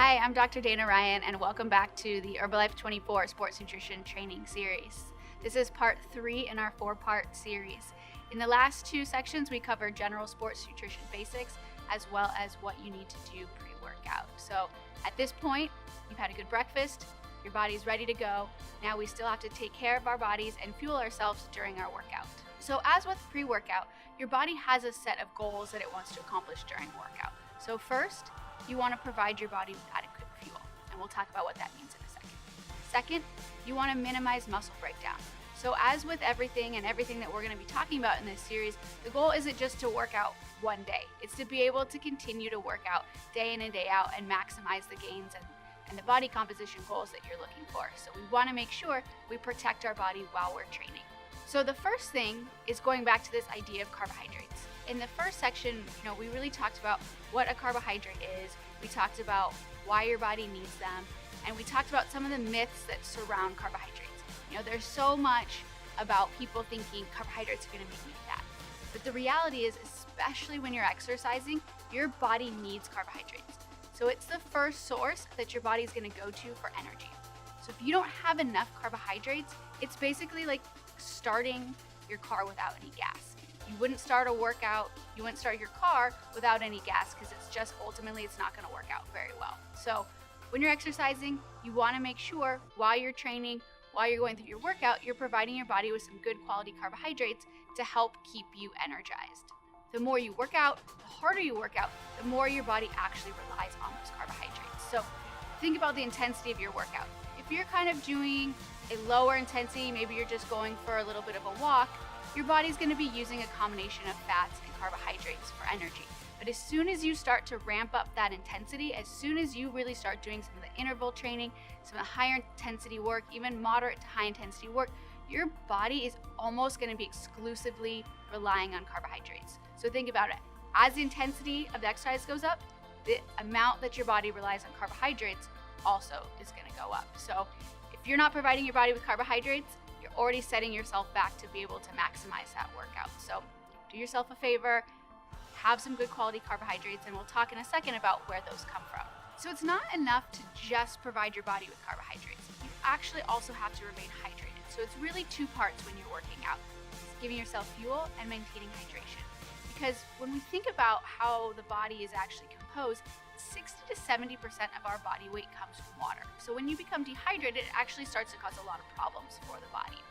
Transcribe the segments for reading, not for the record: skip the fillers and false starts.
Hi, I'm Dr. Dana Ryan, and welcome back to the Herbalife 24 Sports Nutrition Training Series. This is part 3 in our 4-part series. In the last 2 sections, we covered general sports nutrition basics, as well as what you need to do pre-workout. So at this point, you've had a good breakfast, your body's ready to go. Now we still have to take care of our bodies and fuel ourselves during our workout. So as with pre-workout, your body has a set of goals that it wants to accomplish during workout. So first, you want to provide your body with adequate fuel, and we'll talk about what that means in a second. Second, you want to minimize muscle breakdown. So as with everything that we're going to be talking about in this series, the goal isn't just to work out one day. It's to be able to continue to work out day in and day out and maximize the gains and the body composition goals that you're looking for. So we want to make sure we protect our body while we're training. So the first thing is going back to this idea of carbohydrates. In the first section, we really talked about what a carbohydrate is. We talked about why your body needs them, and we talked about some of the myths that surround carbohydrates. There's so much about people thinking carbohydrates are going to make me fat. But the reality is, especially when you're exercising, your body needs carbohydrates. So it's the first source that your body is going to go to for energy. So if you don't have enough carbohydrates, it's basically like starting your car without any gas. You wouldn't start a workout, you wouldn't start your car without any gas, because it's not going to work out very well. So when you're exercising, you want to make sure while you're training, while you're going through your workout, you're providing your body with some good quality carbohydrates to help keep you energized. The more you work out, the harder you work out, the more your body actually relies on those carbohydrates. So think about the intensity of your workout. If you're kind of doing a lower intensity, maybe you're just going for a little bit of a walk, your body's going to be using a combination of fats and carbohydrates for energy. But as soon as you start to ramp up that intensity, as soon as you really start doing some of the interval training, some of the higher intensity work, even moderate to high intensity work, your body is almost going to be exclusively relying on carbohydrates. So think about it. As the intensity of the exercise goes up, the amount that your body relies on carbohydrates also is going to go up. So if you're not providing your body with carbohydrates, you're already setting yourself back to be able to maximize that workout. So do yourself a favor, have some good quality carbohydrates, and we'll talk in a second about where those come from. So it's not enough to just provide your body with carbohydrates. You actually also have to remain hydrated. So it's really 2 parts when you're working out. It's giving yourself fuel and maintaining hydration. Because when we think about how the body is actually composed, 60 to 70% of our body weight comes from water. So when you become dehydrated, it actually starts to cause a lot of problems for the body.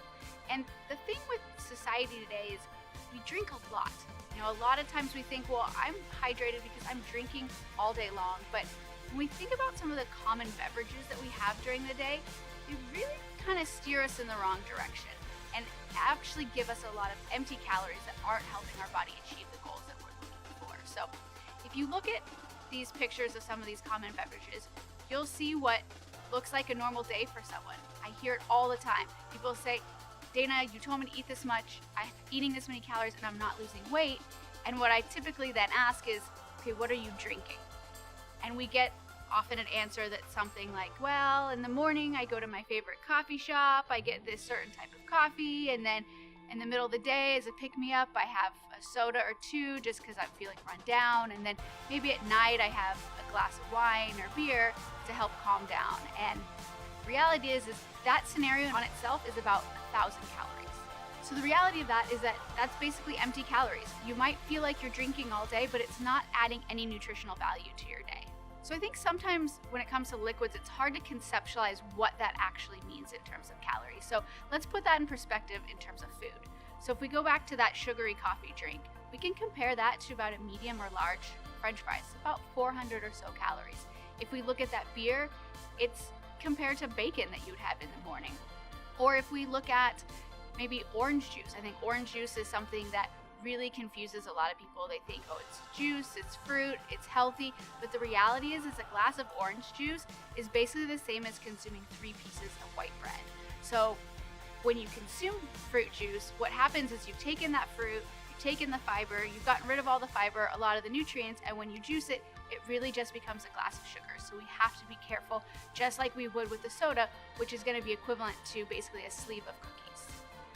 And the thing with society today is we drink a lot. A lot of times we think, well, I'm hydrated because I'm drinking all day long. But when we think about some of the common beverages that we have during the day, they really kind of steer us in the wrong direction and actually give us a lot of empty calories that aren't helping our body achieve the goals that we're looking for. So if you look at these pictures of some of these common beverages, you'll see what looks like a normal day for someone. I hear it all the time. People say, Dana, you told me to eat this much, I'm eating this many calories, and I'm not losing weight. And what I typically then ask is, okay, what are you drinking? And we get often an answer that's something like, well, in the morning I go to my favorite coffee shop, I get this certain type of coffee, and then in the middle of the day as a pick-me-up, I have a soda or 2 just because I'm feeling run down, and then maybe at night I have a glass of wine or beer to help calm down. And reality is that scenario on itself is about 1,000 calories. So the reality of that is that that's basically empty calories. You might feel like you're drinking all day, but it's not adding any nutritional value to your day. So I think sometimes when it comes to liquids, it's hard to conceptualize what that actually means in terms of calories. So let's put that in perspective in terms of food. So if we go back to that sugary coffee drink, we can compare that to about a medium or large French fries, about 400 or so calories. If we look at that beer, it's compared to bacon that you would have in the morning. Or if we look at maybe orange juice, I think orange juice is something that really confuses a lot of people. They think, oh, it's juice, it's fruit, it's healthy. But the reality is a glass of orange juice is basically the same as consuming 3 pieces of white bread. So when you consume fruit juice, what happens is you've taken that fruit, you've taken the fiber, you've gotten rid of all the fiber, a lot of the nutrients, and when you juice it, it really just becomes a glass of sugar. So we have to be careful, just like we would with the soda, which is going to be equivalent to basically a sleeve of cookies.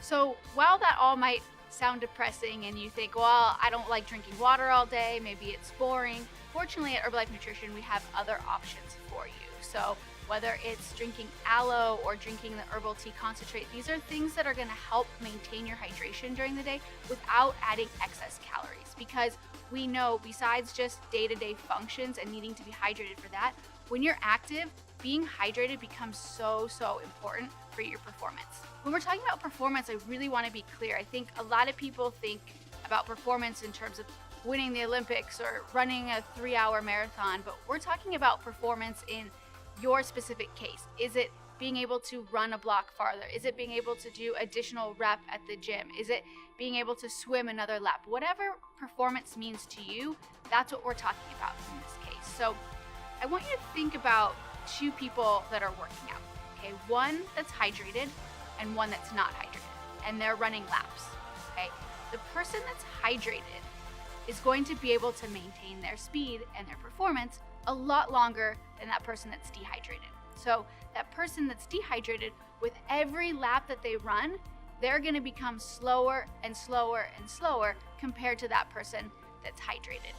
So while that all might sound depressing and you think, well, I don't like drinking water all day, maybe it's boring. Fortunately, at Herbalife Nutrition, we have other options for you. So whether it's drinking aloe or drinking the herbal tea concentrate, these are things that are going to help maintain your hydration during the day without adding excess calories. Because we know, besides just day-to-day functions and needing to be hydrated for that, when you're active, being hydrated becomes so important for your performance. When we're talking about performance, I really want to be clear. I think a lot of people think about performance in terms of winning the Olympics or running a 3-hour marathon, but we're talking about performance in your specific case. Is it being able to run a block farther? Is it being able to do additional rep at the gym? Is it being able to swim another lap? Whatever performance means to you, that's what we're talking about in this case. So I want you to think about two people that are working out, okay? One that's hydrated and one that's not hydrated, and they're running laps, okay? The person that's hydrated is going to be able to maintain their speed and their performance a lot longer than that person that's dehydrated. So that person that's dehydrated, with every lap that they run, they're going to become slower and slower and slower compared to that person that's hydrated.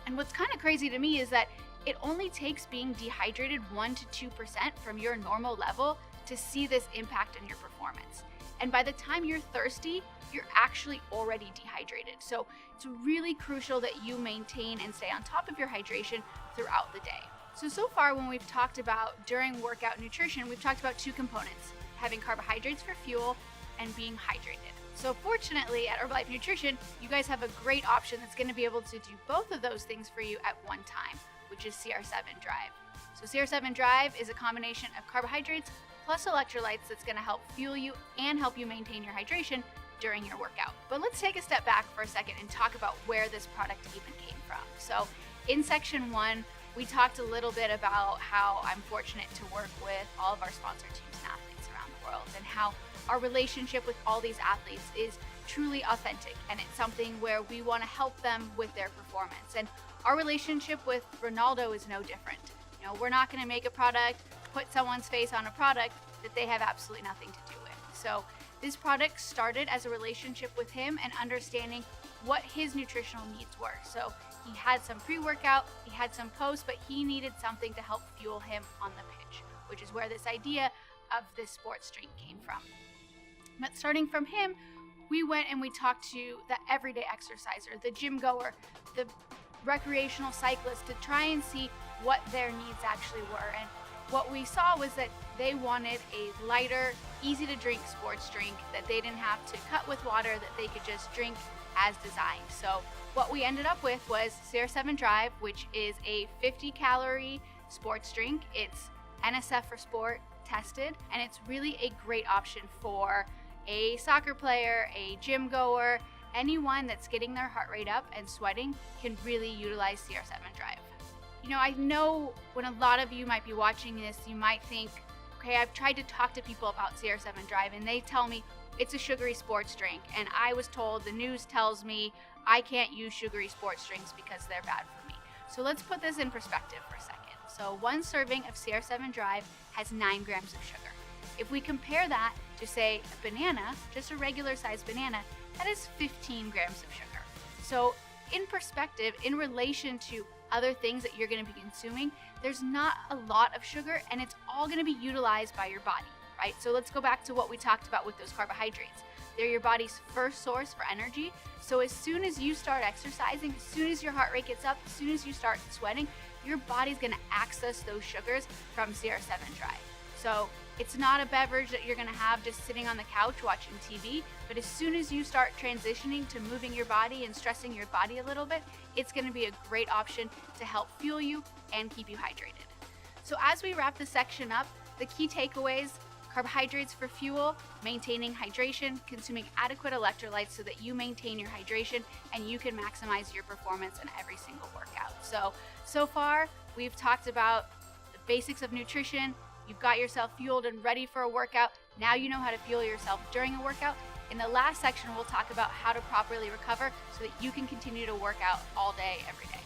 And what's kind of crazy to me is that it only takes being dehydrated 1% to 2% from your normal level to see this impact on your performance. And by the time you're thirsty, you're actually already dehydrated. So it's really crucial that you maintain and stay on top of your hydration throughout the day. So far when we've talked about during workout nutrition, we've talked about two components, having carbohydrates for fuel and being hydrated. So fortunately at Herbalife Nutrition, you guys have a great option that's going to be able to do both of those things for you at one time, which is CR7 Drive. So CR7 Drive is a combination of carbohydrates plus electrolytes that's going to help fuel you and help you maintain your hydration during your workout. But let's take a step back for a second and talk about where this product even came from. So in section 1, we talked a little bit about how I'm fortunate to work with all of our sponsor teams and athletes around the world, and how our relationship with all these athletes is truly authentic, and it's something where we want to help them with their performance. And our relationship with Ronaldo is no different. You know, we're not going to make a product, put someone's face on a product that they have absolutely nothing to do with. So this product started as a relationship with him and understanding what his nutritional needs were. So he had some pre-workout, he had some post, but he needed something to help fuel him on the pitch, which is where this idea of this sports drink came from. But starting from him, we went and we talked to the everyday exerciser, the gym goer, the recreational cyclist, to try and see what their needs actually were. And what we saw was that they wanted a lighter, easy to drink sports drink that they didn't have to cut with water, that they could just drink as designed. So what we ended up with was CR7 Drive, which is a 50-calorie sports drink. It's NSF for Sport tested, and it's really a great option for a soccer player, a gym goer, anyone that's getting their heart rate up and sweating can really utilize CR7 Drive. You know, I know when a lot of you might be watching this, you might think, okay, I've tried to talk to people about CR7 Drive and they tell me it's a sugary sports drink, and I was told, the news tells me I can't use sugary sports drinks because they're bad for me. So let's put this in perspective for a second. So one serving of CR7 Drive has 9 grams of sugar. If we compare that to, say, a banana, just a regular sized banana, that is 15 grams of sugar. So in perspective, in relation to other things that you're going to be consuming, there's not a lot of sugar, and it's all going to be utilized by your body, right? So let's go back to what we talked about with those carbohydrates. They're your body's first source for energy. So as soon as you start exercising, as soon as your heart rate gets up, as soon as you start sweating, your body's going to access those sugars from CR7 Drive. So it's not a beverage that you're going to have just sitting on the couch watching TV, but as soon as you start transitioning to moving your body and stressing your body a little bit, it's going to be a great option to help fuel you and keep you hydrated. So as we wrap this section up, the key takeaways: carbohydrates for fuel, maintaining hydration, consuming adequate electrolytes so that you maintain your hydration and you can maximize your performance in every single workout. So far, we've talked about the basics of nutrition. You've got yourself fueled and ready for a workout. Now you know how to fuel yourself during a workout. In the last section, we'll talk about how to properly recover so that you can continue to work out all day, every day.